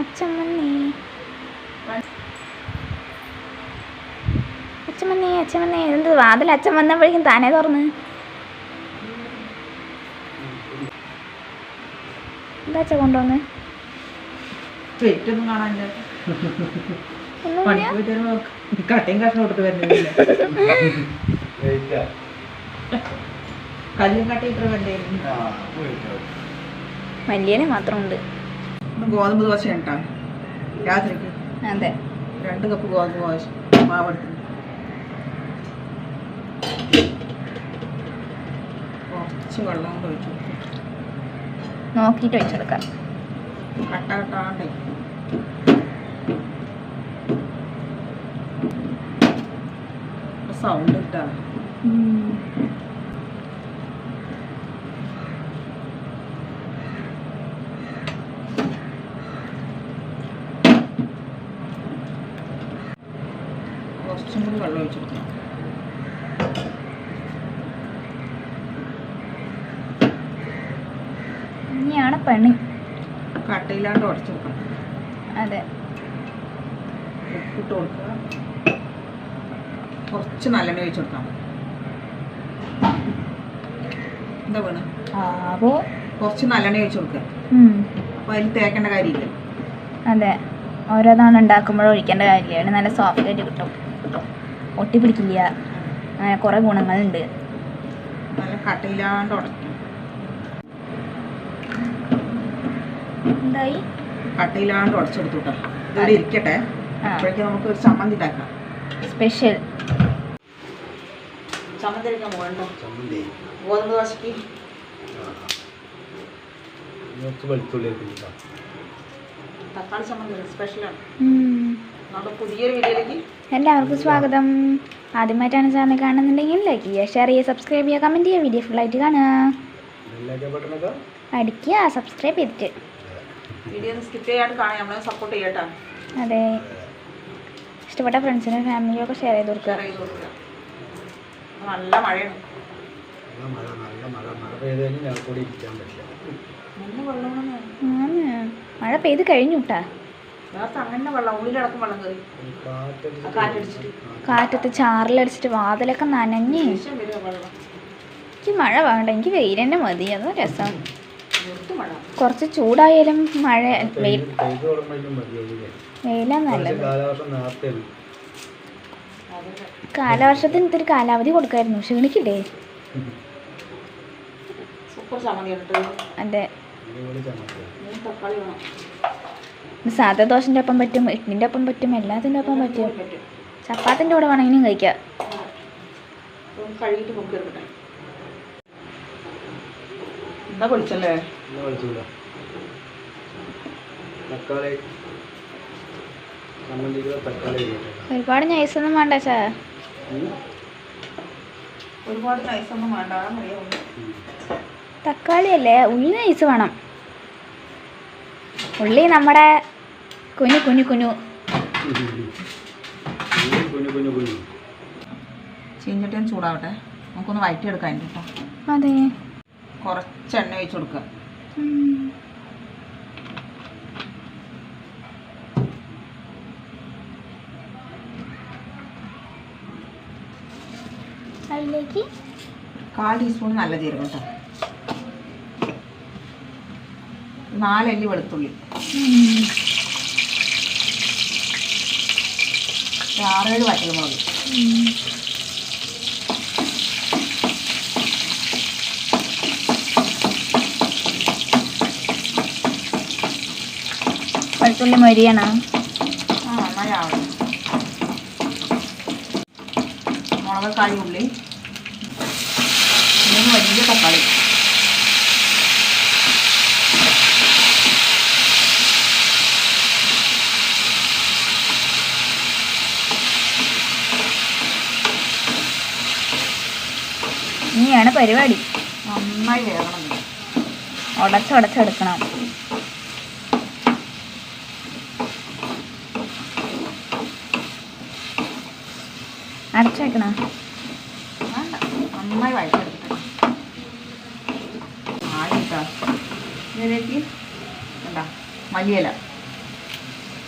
അച്ചമ്മണ്ണി അച്ചമ്മണ്ണി അച്ചമ്മണ്ണി എന്ത് വാതിൽ അച്ഛൻ വന്നപ്പോഴേക്കും താനേ തുറന്ന് എന്താ അച്ഛൻ കൊണ്ടുവന്ന് കട്ടയും കഷ്ണം കൊടുത്ത് വരുന്നില്ല കല്ലും കട്ട ഇത്ര വലിയനെ മാത്രമുണ്ട് ഗോതമ്പ് ദോശ കേട്ടാ രാത്രിക്ക് അതെ 2 കപ്പ് ഗോതമ്പ് ദോശ മാവെടുത്ത് കുറച്ച് വെള്ളം കൊണ്ട് ഒഴിച്ചു നോക്കിയിട്ട് വെച്ചെടുക്കാം കട്ട കട്ടാണ്ടേ സൗണ്ട് ഇട്ടാ കുറച്ചും കൂടി വെള്ളം ഒഴിച്ചെടുക്കണം ഇനിയാണ് പണി കട്ടയിലാണ്ട് ഉടച്ചെടുക്കണം അതെ ഉപ്പിട്ട് കൊടുക്കുക കുറച്ച് നല്ലെണ്ണ ഒഴിച്ചു കൊടുക്കാം എന്താ വേണം അപ്പോൾ കുറച്ച് നല്ലെണ്ണ ഒഴിച്ചു കൊടുക്കുക അപ്പോൾ അതിൽ തേക്കേണ്ട കാര്യമില്ല അതെ ഓരോന്നാണ് ഉണ്ടാക്കുമ്പോഴും ഒഴിക്കേണ്ട കാര്യമാണ് നല്ല സോഫ്റ്റ് ആയിട്ട് കിട്ടും ഒട്ടി പിടിക്കില്ല അങ്ങനെ കുറേ ഗുണങ്ങളുണ്ട് നല്ല കട്ടയിലാണ്ട് ഉടയ്ക്കും എന്തായി കട്ടയിലാണ്ട് ഉടച്ചെടുത്തു കേട്ടോ ഇതോടെ ഇരിക്കട്ടെ അപ്പോഴേക്കും നമുക്ക് ഒരു ചമ്മന്തി ഉണ്ടാക്കാം സ്പെഷ്യൽ ചമ്മന്തി എടുക്കാൻ പോകണ്ടോ ഗോതമ്പ് ദോശക്ക് തക്കാളി ചമ്മന്തി സ്പെഷ്യലാണ് നമ്മുടെ പുതിയൊരു വീഡിയോയിലേക്ക് എല്ലാവർക്കും സ്വാഗതം. ആദ്യമായിട്ടാണ് ചാനൽ കാണുന്നുണ്ടെങ്കിൽ ലൈക്ക് ചെയ്യുക, ഷെയർ ചെയ്യുക, സബ്സ്ക്രൈബ് ചെയ്യുക, കമൻറ്റ് ചെയ്യുക, വീഡിയോ ഫുള്ളായിട്ട് കാണുക, അടിക്കുക സബ്സ്ക്രൈബ് ചെയ്തിട്ട് വീഡിയോ സ്കിപ്പ് ചെയ്യാണ്ട് കാണാൻ നമ്മളെ സപ്പോർട്ട് ചെയ്യട്ടോ. അതെ, ഇഷ്ടപ്പെട്ട ഫ്രണ്ട്സിനും ഫാമിലിയൊക്കെ ഷെയർ ചെയ്ത് കൊടുക്കുക. നല്ല മഴയാണ്. മഴ പെയ്ത് കഴിഞ്ഞു കേട്ടാ. കാറ്റത്ത് ചാറിലടിച്ചിട്ട് വാതിലൊക്കെ നനഞ്ഞ്. എനിക്ക് മഴ വേണ്ട, എനിക്ക് വെയിൽ തന്നെ മതി. അതാ രസം. കുറച്ച് ചൂടായാലും മഴ വെയിലാ നല്ലത്. കാലവർഷത്തിന് ഇത്തിരി കാലാവധി കൊടുക്കായിരുന്നു, ക്ഷീണിക്കില്ലേ? അതെ, സാധാ ദോശൻ്റെ ഒപ്പം പറ്റും, ഇഡ്ഡലിൻ്റെ ഒപ്പം പറ്റും, എല്ലാത്തിൻ്റെ ഒപ്പം പറ്റും. ചപ്പാത്തിൻ്റെ കൂടെ വേണമെങ്കിലും കഴിക്കാം. ഒരുപാട് നൈസൊന്നും വേണ്ട ചാ, ഒരുപാട് നൈസൊന്നും വേണ്ട. തക്കാളി അല്ലേ, ഉള്ളി നൈസ് വേണം. ഉള്ളി നമ്മുടെ കുഞ്ഞു കുഞ്ഞു കുഞ്ഞു ചീഞ്ഞിട്ടും ചൂടാവട്ടെ, നമുക്കൊന്ന് വഴറ്റിയെടുക്കാൻ കേട്ടോ. അതെ, കുറച്ച് എണ്ണ ഒഴിച്ച് കൊടുക്കുക. അതിലേക്ക് 1/4 ടീസ്പൂൺ നല്ല ജീരകം കേട്ടോ, 4 അല്ലി വെളുത്തുള്ളി, 6-7 വറ്റൽമുളക്, വെളുത്തുള്ളി മൊരിയണോ? നന്നായി ആവണം. മുളക്, കായ്, ഉള്ളി, 3 വലിയ തക്കാളി, ഇനിയാണ് പരിപാടി. നന്നായി വേകണം. ഉടച്ചെടുക്കണം. അടച്ചു വെക്കണം. വേണ്ട, നന്നായി വഴറ്റിയെടുക്കണം. ഇതിലേക്ക് എന്താ മല്ലിയില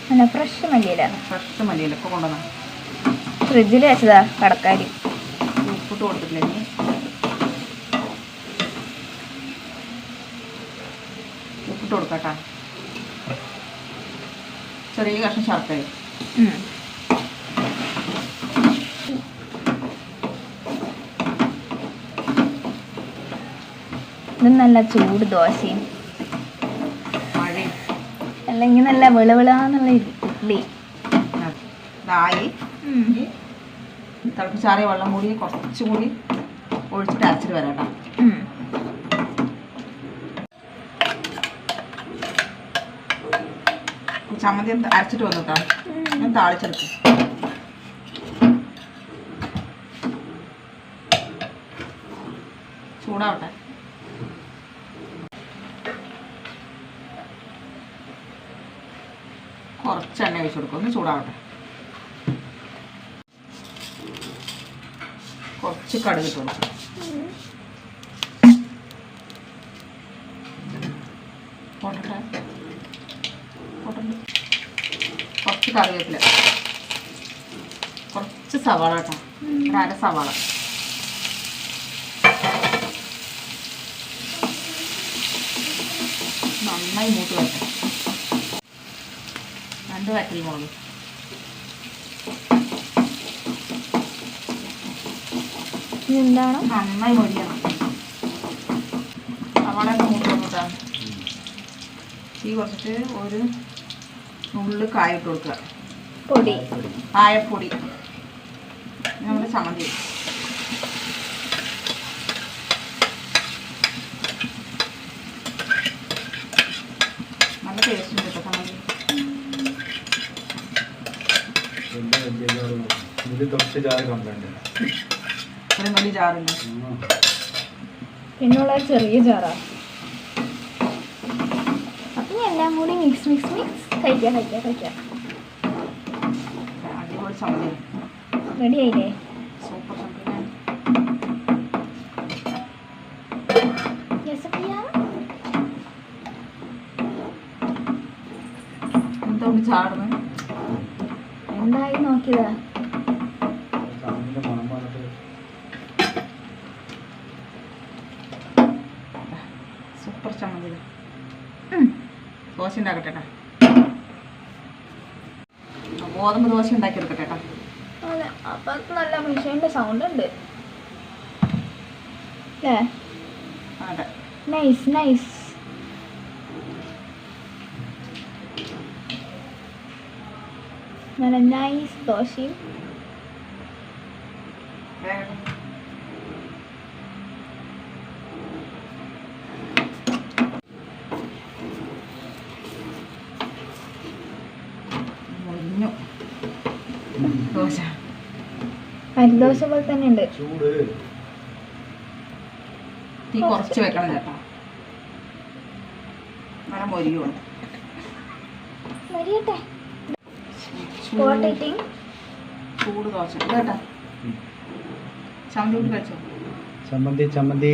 നല്ല ഫ്രഷ് മല്ലിയില. ഫ്രഷ് മല്ലിയില ഇപ്പോൾ കൊണ്ടുവന്ന ഫ്രിഡ്ജിൽ വെച്ചതാ കടക്കാരി. ഉപ്പിട്ട് കൊടുത്തിട്ടില്ല. ഇനി ഉപ്പിട്ട് കൊടുക്കട്ടാ. ചെറിയ കഷ്ണം ശർക്കര. ഇത് നല്ല ചൂട് ദോശയും മഴയും അല്ലെങ്കിൽ നല്ല വിളവിളാന്നുള്ള ഇഡ്ഡലി. ഇതായി തിളപ്പിച്ചാറിയ വെള്ളം കൂടി കുറച്ചുകൂടി ഒഴിച്ചിട്ട് അരച്ചിട്ട് വരാം കേട്ടോ. ചമ്മന്തി അരച്ചിട്ട് വന്നിട്ടാ ഞാൻ താളിച്ചെടുക്കും. ചൂടാവട്ടെ. കുറച്ച് എണ്ണ ഒഴിച്ച് കൊടുക്കും. ഒന്ന് ചൂടാവട്ടെ. കുറച്ച് കടുക് ഇട്ട് കൊടുക്കും. കുറച്ച് കറിവേപ്പില, കുറച്ച് സവാള കേട്ടോ. ഒരു അര സവാള. നന്നായി മൂത്ത് വരട്ടെ. 2 വറ്റൽ മുളക്. എന്താണ് നന്നായി മൊരിയണം. സവാളയൊക്കെ മൂത്ത് വന്നിട്ടാണ്. തീ കുറച്ചിട്ട് ഒരു നുള്ളു കായ ഇട്ട് കൊടുക്കുക. പൊടി, കായപ്പൊടി. നമ്മുടെ ചമ്മന്തി. നല്ല ടേസ്റ്റ് ഉണ്ട് കേട്ടോ ചമ്മന്തി. ഇത്രയും വലിയ ജാറില്ല. പിന്നുള്ള ചെറിയ ജാറാ. അപ്പം എല്ലാം കൂടി മിക്സ് കഴിക്കാം. അടിപൊളി ചമ്മന്തി. റെഡി ആയില്ലേ? സൂപ്പർ ചമ്മന്തി. എന്താ ചാടുന്നത്? എന്തായി നോക്കിയതാ. സൂപ്പർ ചമ്മന്തി. ദോശ ഉണ്ടാക്കട്ടെ. ഗോതമ്പ് ദോശ ഉണ്ടാക്കി എടുക്കട്ടെ. അതെ, അപ്പം നല്ല മിഷീൻ്റെ സൗണ്ട് ഉണ്ട് അല്ലേ? അതെ, നൈസ്. നല്ല നൈസ് ദോശയും. ദോശ അരിദോശ പോലെ തന്നെ ഉണ്ട്. തീ കുറച്ച് വെക്കണം ചേട്ടാ. നല്ല മൊരിയുണ്ട്. ചൂട് ദോശ കേട്ടാ. ചമ്മന്തി കഴിച്ചോ? ചമ്മന്തി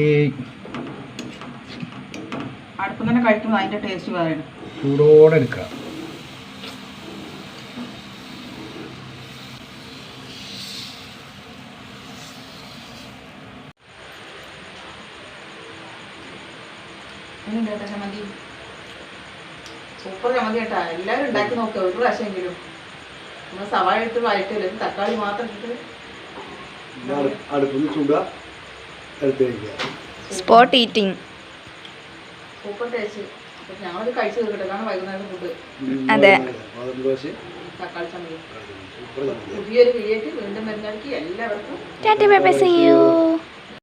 അടുപ്പം തന്നെ കഴിക്കുമ്പോൾ അതിൻ്റെ ടേസ്റ്റ് വേറെ. ചൂടോടെ എടുക്കുക. ചമ്മന്തി സൂപ്പർ ചമ്മന്തി കേട്ടാ. എല്ലാവരും ഉണ്ടാക്കി നോക്കുക ഒരു പ്രാവശ്യമെങ്കിലും. നമ്മൾ സവാള ഇട്ട് വഴറ്റില്ല, തക്കാളി മാത്രം ഇട്ടിട്ട് അടുപ്പൊന്ന് ചൂടാ എടുത്ത് സ്പോട്ട് ഈറ്റിംഗ്. Super taste. ഞങ്ങളത് കഴിച്ചു തീർക്കട്ടെ. കാരണം വൈകുന്നേരം ഫുഡ്. അതെ, തക്കാളി ചമ്മന്തി. പുതിയൊരു വീഡിയോയ്ക്ക് വീണ്ടും വരുന്നവർക്ക് എല്ലാവർക്കും tata bye bye, see U.